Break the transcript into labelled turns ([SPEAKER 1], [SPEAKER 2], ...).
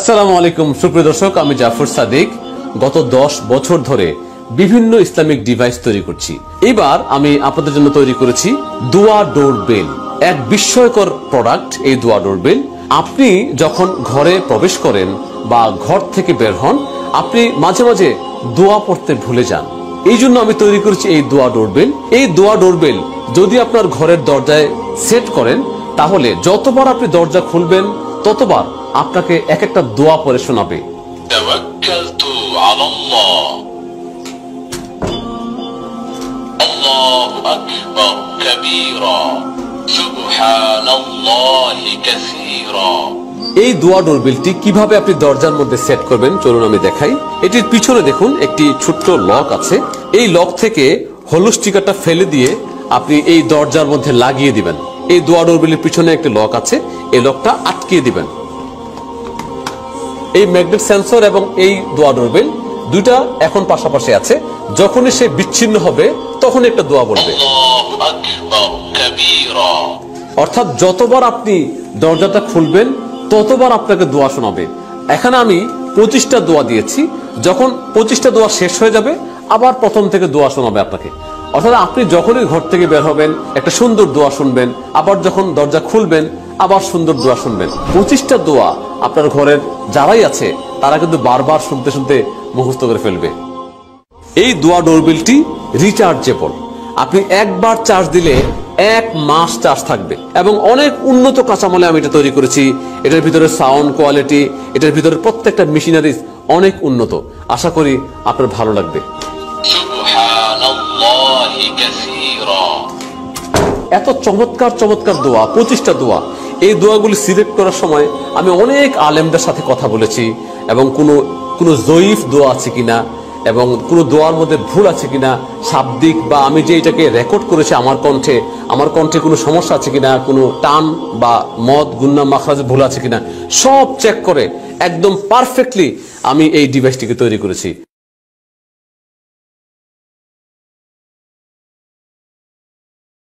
[SPEAKER 1] আসসালামু আলাইকুম সুপ্রিয় দর্শক, আমি জাফর সাদিক। গত 10 বছর ধরে বিভিন্ন ইসলামিক ডিভাইস তৈরি করছি। এবার আমি আপনাদের জন্য তৈরি করেছি দোয়া ডোরবেল। এক বিস্ময়কর প্রোডাক্ট এই দোয়া ডোরবেল। আপনি যখন ঘরে প্রবেশ করেন বা ঘর থেকে বের হন, আপনি মাঝে মাঝে দোয়া পড়তে ভুলে যান। এই জন্য আমি তৈরি করেছি এই দোয়া ডোরবেল। এই দোয়া ডোরবেল যদি আপনার ঘরের দরজায় সেট করেন, তাহলে যতবার আপনি দরজা খুলবেন ততবার আপনাকে এক একটা দোয়া পড়ে শোনাবে।
[SPEAKER 2] তাওয়াক্কালতু আলাল্লাহ, আল্লাহু আকবার কাবীরা, সুবহানাল্লাহি কাসীরা।
[SPEAKER 1] এই দোয়া ডোরবেলটি কিভাবে আপনি দরজার মধ্যে সেট করবেন চলুন আমি দেখাই। এটির পিছনে দেখুন একটি ছোট্ট লক আছে। এই লক থেকে হলুদ স্টিকারটা ফেলে দিয়ে আপনি এই দরজার মধ্যে লাগিয়ে দিবেন। এই দোয়া ডোরবেলের পিছনে একটি লক আছে, এই লকটা আটকিয়ে দিবেন। এই ম্যাগনেট সেন্সর এবং এই দোয়া ডোরবেল দুইটা এখন পাশাপাশি আছে। যখনই সে বিচ্ছিন্ন হবে তখন একটা দোয়া বলবে।
[SPEAKER 2] আল্লাহু আকবার কাবীরা।
[SPEAKER 1] অর্থাৎ যতবার আপনি দরজাটা খুলবেন ততবার আপনাকে দোয়া শোনাবে। এখানে আমি 25টা দোয়া দিয়েছি। যখন 25টা দোয়া শেষ হয়ে যাবে আবার প্রথম থেকে দোয়া শোনাবে আপনাকে। অর্থাৎ আপনি যখনই ঘর থেকে বের হবেন একটা সুন্দর দোয়া শুনবেন, আবার যখন দরজা খুলবেন আবার সুন্দর দোয়া শুনবেন। 25টা দোয়া আপনার ঘরের যারাই আছে তারা কিন্তু বারবার শুনতে শুনতে মুখস্থ করে ফেলবে। এই দোয়া ডোরবেলটি রিচার্জেবল। আপনি একবার চার্জ দিলে 1 মাস চার্জ থাকবে এবং অনেক উন্নত কাঁচামালে আমি এটা তৈরি করেছি। এটার ভিতরে সাউন্ড কোয়ালিটি, এটার ভিতরে প্রত্যেকটা মেশিনারিজ অনেক উন্নত। আশা করি আপনার ভালো লাগবে।
[SPEAKER 2] সুবহানাল্লাহি কাসীরা।
[SPEAKER 1] এত চমৎকার চমৎকার দোয়া, 25টা দোয়া। এই দোয়াগুলি সিলেক্ট করার সময় আমি অনেক আলেমদের সাথে কথা বলেছি এবং কোনো জয়ীফ দোয়া আছে কিনা এবং কোনো দোয়ার মধ্যে ভুল আছে কিনা, শাব্দিক বা আমি যে এটাকে রেকর্ড করেছি আমার কণ্ঠে কোনো সমস্যা আছে কিনা, কোনো টান বা মদ গুন্না মাখরাজে ভুল আছে কিনা, সব চেক করে একদম পারফেক্টলি আমি এই ডিভাইসটিকে তৈরি করেছি।